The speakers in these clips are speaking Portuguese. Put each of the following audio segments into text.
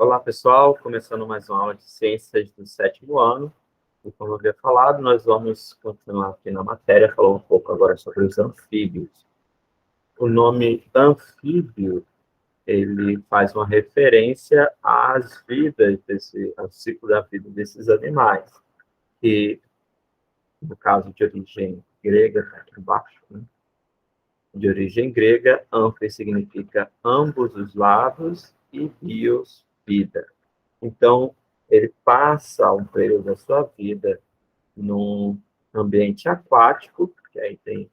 Olá, pessoal. Começando mais uma aula de ciências do sétimo ano. E como eu havia falado, nós vamos continuar aqui na matéria, falando um pouco agora sobre os anfíbios. O nome anfíbio, ele faz uma referência às vidas, ao ciclo da vida desses animais. E, no caso de origem grega, está aqui embaixo, né? De origem grega, amphi significa ambos os lados e bios, vida. Então, ele passa um período da sua vida num ambiente aquático, que aí tem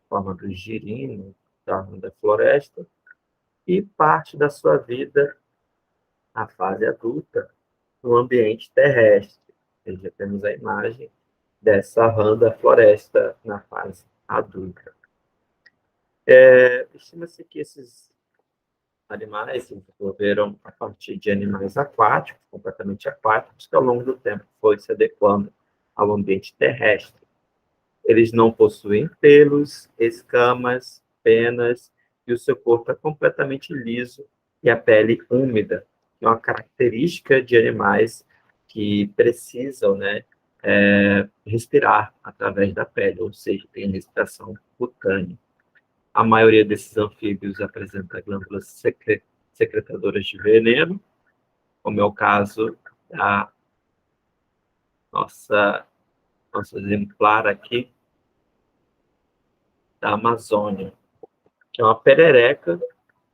forma do girino, da floresta, e parte da sua vida, a fase adulta, no ambiente terrestre. Já temos a imagem dessa rã da floresta na fase adulta. Estima-se que esses animais se desenvolveram a partir de animais aquáticos, completamente aquáticos, que ao longo do tempo foi se adequando ao ambiente terrestre. Eles não possuem pelos, escamas, penas, e o seu corpo é completamente liso e a pele úmida, que é uma característica de animais que precisam, respirar através da pele, ou seja, tem respiração cutânea. A maioria desses anfíbios apresenta glândulas secretadoras de veneno, como é o caso da nosso exemplar aqui da Amazônia, que é uma perereca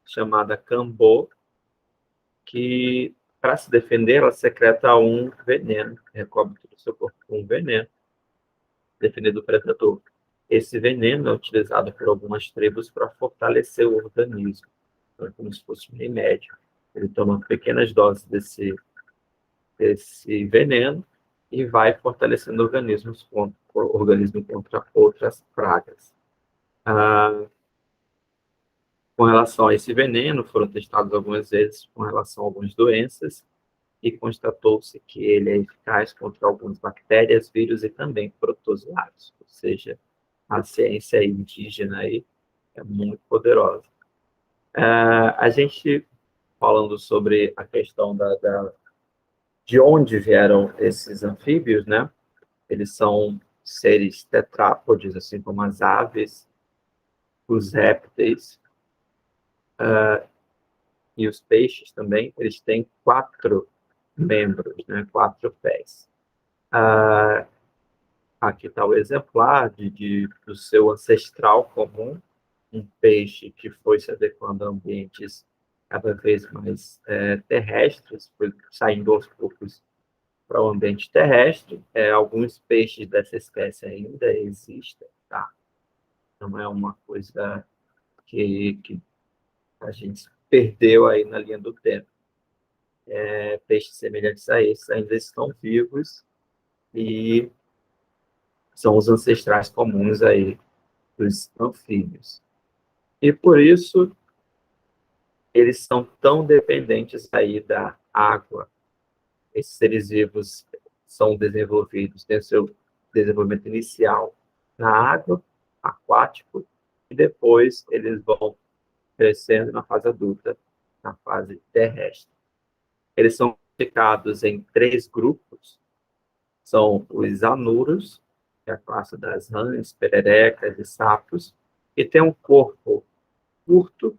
chamada cambô, que, para se defender, ela secreta um veneno, recobre todo o seu corpo com um veneno, defender do predador. Esse veneno é utilizado por algumas tribos para fortalecer o organismo, então, como se fosse um remédio. Ele toma pequenas doses desse veneno e vai fortalecendo o organismo contra outras pragas. Com relação a esse veneno, foram testados algumas vezes com relação a algumas doenças e constatou-se que ele é eficaz contra algumas bactérias, vírus e também protozoários. Ou seja, a ciência indígena aí é muito poderosa. A gente, falando sobre a questão de onde vieram esses anfíbios, né? Eles são seres tetrápodes, assim como as aves, os répteis e os peixes também. Eles têm 4 membros, né? 4 pés. Aqui está o exemplar do seu ancestral comum, um peixe que foi se adequando a ambientes cada vez mais terrestres, foi saindo aos poucos para o ambiente terrestre. Alguns peixes dessa espécie ainda existem, tá? Não é uma coisa que a gente perdeu aí na linha do tempo. Peixes semelhantes a esses ainda estão vivos e são os ancestrais comuns aí dos anfíbios. E por isso eles são tão dependentes aí da água. Esses seres vivos são desenvolvidos, têm seu desenvolvimento inicial na água, aquático, e depois eles vão crescendo na fase adulta, na fase terrestre. Eles são classificados em 3 grupos. São os anuros, que é a classe das rãs, pererecas e sapos, que tem um corpo curto,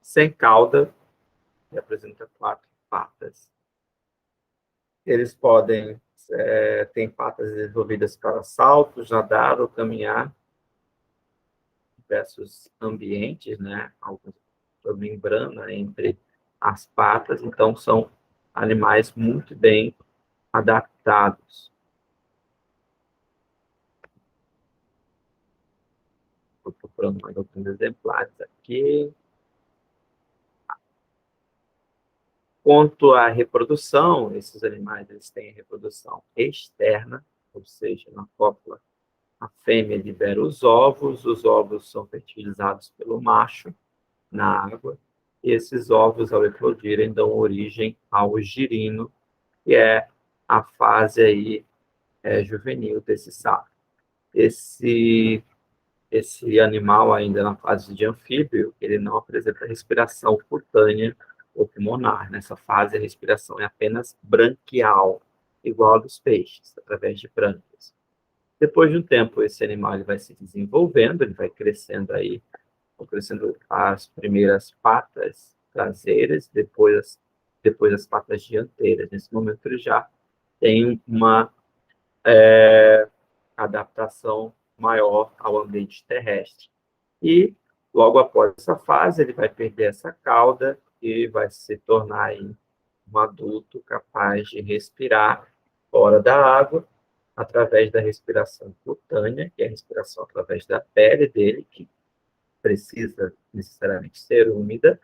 sem cauda, que apresenta 4 patas. Eles podem ter patas desenvolvidas para saltos, nadar ou caminhar em diversos ambientes, né? Alguns membrana entre as patas, então são animais muito bem adaptados. Estou procurando mais alguns exemplares aqui. Quanto à reprodução, esses animais eles têm reprodução externa, ou seja, na cópula, a fêmea libera os ovos são fertilizados pelo macho na água, e esses ovos, ao eclodirem, dão origem ao girino, que é a fase aí, juvenil desse sapo. Esse esse animal, ainda na fase de anfíbio, ele não apresenta respiração cutânea ou pulmonar. Nessa fase, a respiração é apenas branquial, igual a dos peixes, através de brânquias. Depois de um tempo, esse animal ele vai se desenvolvendo, ele vai crescendo aí, vão crescendo as primeiras patas traseiras, depois as patas dianteiras. Nesse momento, ele já tem uma adaptação maior ao ambiente terrestre. E, logo após essa fase, ele vai perder essa cauda e vai se tornar aí um adulto capaz de respirar fora da água, através da respiração cutânea, que é a respiração através da pele dele, que precisa necessariamente ser úmida,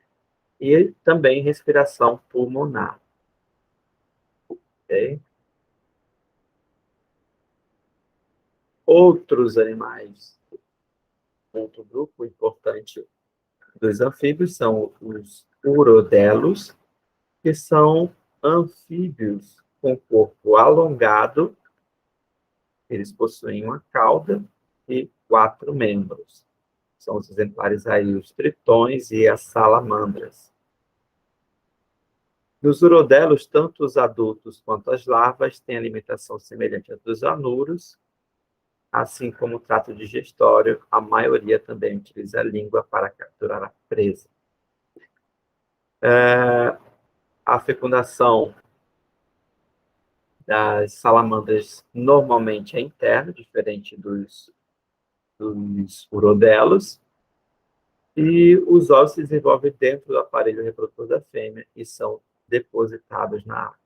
e também respiração pulmonar. Okay? Outros animais, outro grupo importante dos anfíbios são os urodelos, que são anfíbios com corpo alongado. Eles possuem uma cauda e 4 membros. São os exemplares aí, os tritões e as salamandras. Nos urodelos, tanto os adultos quanto as larvas têm alimentação semelhante à dos anuros, assim como o trato digestório, a maioria também utiliza a língua para capturar a presa. A fecundação das salamandras normalmente é interna, diferente dos urodelos, e os ovos se desenvolvem dentro do aparelho reprodutor da fêmea e são depositados na água.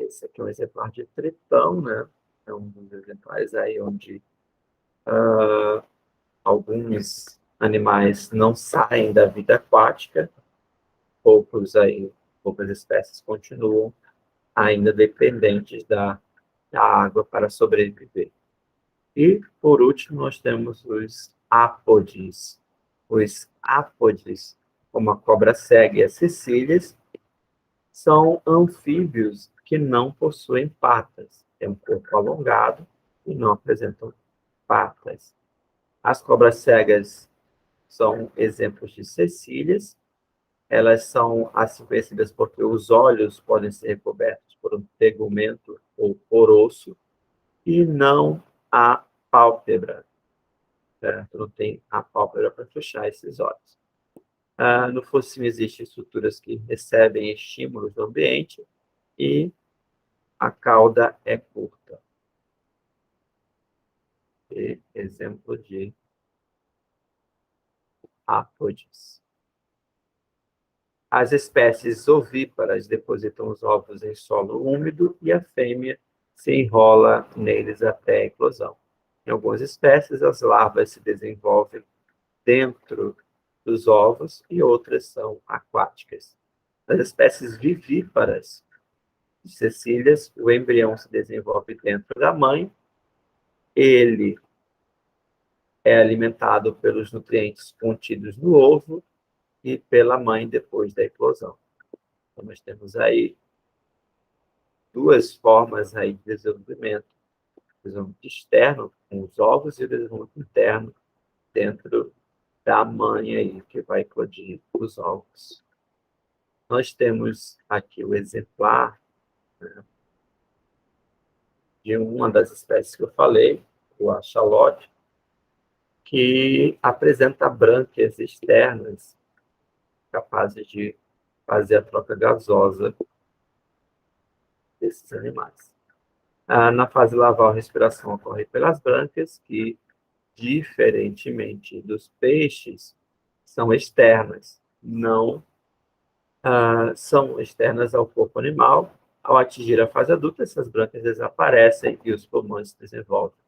Esse aqui é um exemplar de tritão, né? É um dos exemplares aí onde alguns animais não saem da vida aquática, poucas espécies continuam ainda dependentes da água para sobreviver. E, por último, nós temos os ápodes. Os ápodes, como a cobra-cega e as cecílias, são anfíbios que não possuem patas. Têm um corpo alongado e não apresentam patas. As cobras-cegas são exemplos de cecílias. Elas são assim conhecidas porque os olhos podem ser recobertos por um tegumento ou por osso e não a pálpebra, certo? Não tem a pálpebra para fechar esses olhos. No focinho existem estruturas que recebem estímulos do ambiente e a cauda é curta. Exemplo de ápodes. As espécies ovíparas depositam os ovos em solo úmido e a fêmea se enrola neles até a eclosão. Em algumas espécies, as larvas se desenvolvem dentro dos ovos e outras são aquáticas. Nas espécies vivíparas de cecílias, o embrião se desenvolve dentro da mãe, ele é alimentado pelos nutrientes contidos no ovo e pela mãe depois da eclosão. Então, nós temos aí duas formas aí de desenvolvimento. O desenvolvimento externo, com os ovos, e o desenvolvimento interno, dentro da mãe aí, que vai eclodir os ovos. Nós temos aqui o exemplar, né, de uma das espécies que eu falei, o axolote, que apresenta brânquias externas capazes de fazer a troca gasosa desses animais. Na fase larval, a respiração ocorre pelas brânquias, que, diferentemente dos peixes, são externas, não são externas ao corpo animal. Ao atingir a fase adulta, essas brânquias desaparecem e os pulmões se desenvolvem.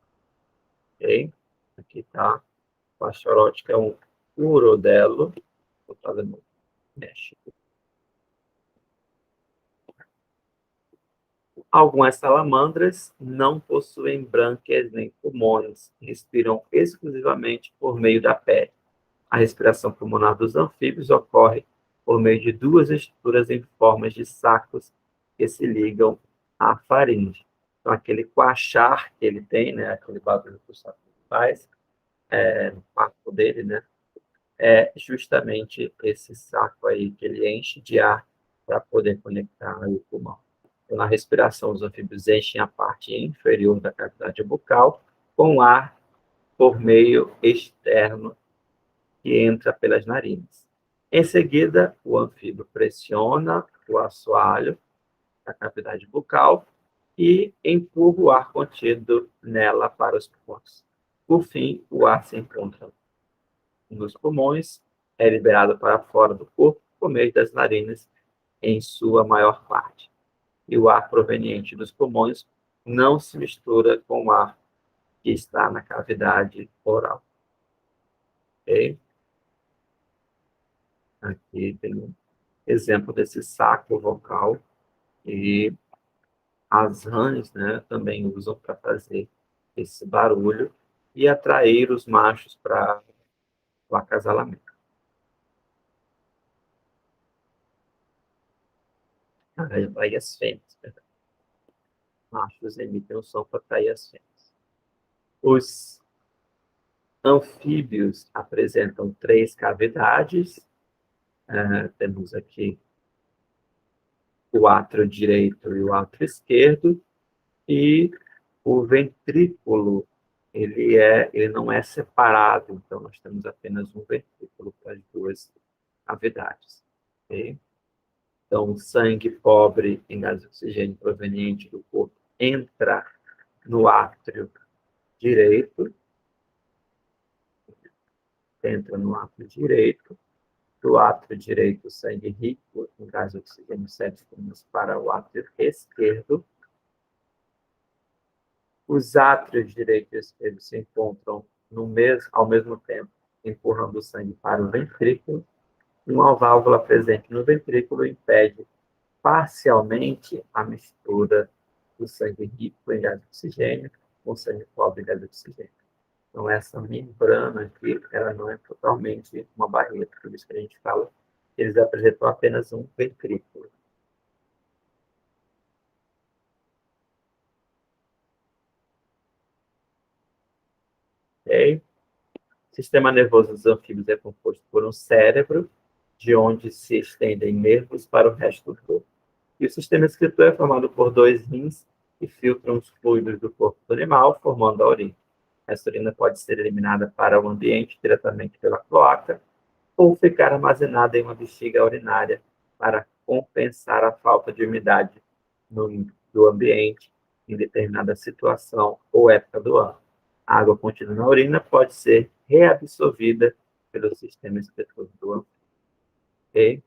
Okay? Aqui está o axolote, que é um urodelo, no México. Algumas salamandras não possuem brânquias nem pulmões, respiram exclusivamente por meio da pele. A respiração pulmonar dos anfíbios ocorre por meio de duas estruturas em formas de sacos que se ligam à faringe. Então, aquele coachar que ele tem, né, aquele barulho que o sapo faz no quarto dele, né, é justamente esse saco aí que ele enche de ar para poder conectar o pulmão. Então, na respiração, os anfíbios enchem a parte inferior da cavidade bucal com ar por meio externo que entra pelas narinas. Em seguida, o anfíbio pressiona o assoalho da cavidade bucal e empurra o ar contido nela para os pulmões. Por fim, o ar se encontra nos pulmões, é liberado para fora do corpo por meio das narinas em sua maior parte. E o ar proveniente dos pulmões não se mistura com o ar que está na cavidade oral. Ok? Aqui tem um exemplo desse saco vocal e as rãs, né, também usam para fazer esse barulho e atrair os machos para o acasalamento. Aí as fêmeas, perdão. Machos emitem o som para atrair as fêmeas. Os anfíbios apresentam 3 cavidades. Temos aqui o átrio direito e o átrio esquerdo, e o ventrículo ele não é separado, então nós temos apenas um ventrículo para as 2 cavidades. Okay? Então, o sangue pobre em gás de oxigênio proveniente do corpo entra no átrio direito, do átrio direito, sangue rico em gás de oxigênio 7 para o átrio esquerdo. Os átrios direito e esquerdo se encontram ao mesmo tempo, empurrando o sangue para o ventrículo. Uma válvula presente no ventrículo impede parcialmente a mistura do sangue rico em gás de oxigênio com sangue pobre em gás de oxigênio. Então, essa membrana aqui, ela não é totalmente uma barreira, por isso que a gente fala que eles apresentam apenas um ventrículo. Okay? O sistema nervoso dos anfíbios é composto por um cérebro, de onde se estendem nervos para o resto do corpo. E o sistema excretor é formado por 2 rins que filtram os fluidos do corpo do animal, formando a urina. Essa urina pode ser eliminada para o ambiente diretamente pela cloaca ou ficar armazenada em uma bexiga urinária para compensar a falta de umidade do ambiente em determinada situação ou época do ano. A água contida na urina pode ser reabsorvida pelo sistema excretor do ambiente. Okay?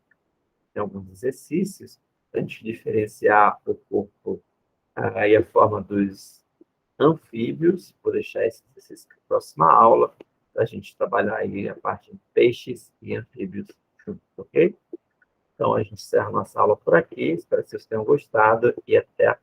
Tem alguns exercícios para a gente diferenciar o corpo e a forma dos anfíbios. Vou deixar esse exercício para a próxima aula, para a gente trabalhar aí a parte de peixes e anfíbios juntos, ok? Então, a gente encerra nossa aula por aqui. Espero que vocês tenham gostado e até a